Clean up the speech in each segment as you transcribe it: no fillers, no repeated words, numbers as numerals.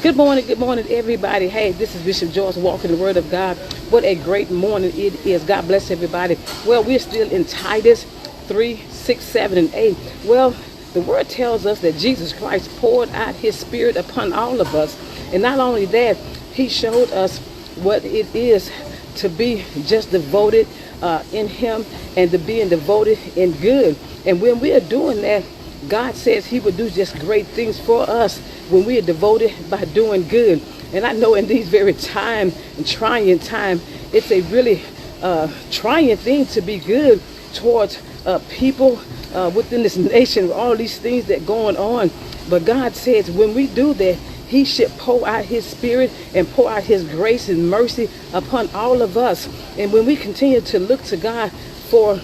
Good morning, everybody. Hey, this is Bishop Joyce walking the Word of God. What a great morning it is. God bless everybody. Well, we're still in Titus 3, 6, 7, and 8. Well, the Word tells us that Jesus Christ poured out His Spirit upon all of us. And not only that, He showed us what it is to be just devoted in Him and to being devoted in good. And when we are doing that, God says He would do just great things for us when we are devoted by doing good. And I know in these very trying time, it's a really trying thing to be good towards people within this nation, all these things that going on. But God says when we do that, He should pour out His Spirit and pour out His grace and mercy upon all of us. And when we continue to look to God for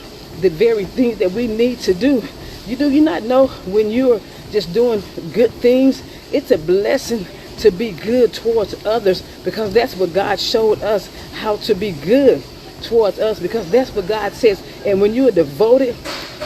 the very things that we need to do, you not know when you're just doing good things, it's a blessing to be good towards others, because that's what God showed us, how to be good towards us, because that's what God says. And when you are devoted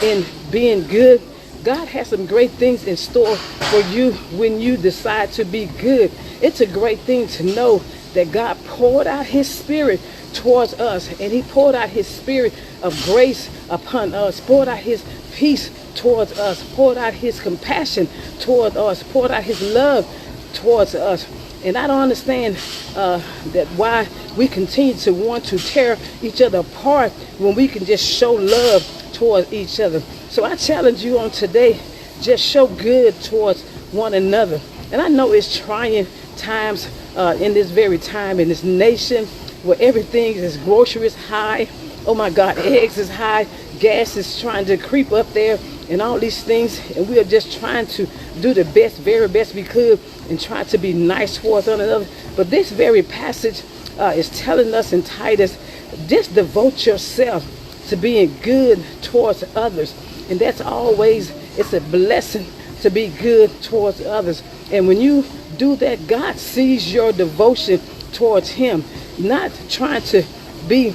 in being good, God has some great things in store for you when you decide to be good. It's a great thing to know that God poured out His Spirit towards us, and He poured out His Spirit of grace upon us, poured out His peace towards us, poured out His compassion towards us, poured out His love towards us. And I don't understand that why we continue to want to tear each other apart when we can just show love towards each other. So I challenge you on today, just show good towards one another. And I know it's trying times in this very time in this nation where everything is, groceries high. Oh my God, eggs is high, gas is trying to creep up there, and all these things. And we are just trying to do the best, very best we could, and try to be nice towards one another. But this very passage is telling us in Titus, just devote yourself to being good towards others. And that's always, it's a blessing to be good towards others. And when you do that, God sees your devotion towards Him, not trying to be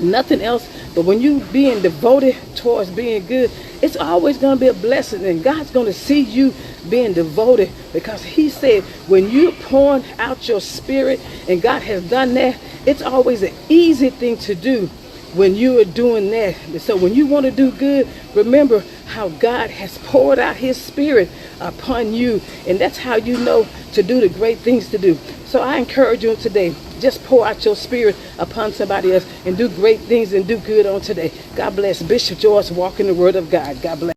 nothing else. But when you being devoted towards being good, it's always going to be a blessing, and God's going to see you being devoted, because He said when you're pouring out your spirit, and God has done that, it's always an easy thing to do when you are doing that. So when you want to do good, remember how God has poured out His Spirit upon you, and that's how you know to do the great things to do. So I encourage you today, just pour out your spirit upon somebody else and do great things and do good on today. God bless. Bishop Joyce walking the Word of God. God bless.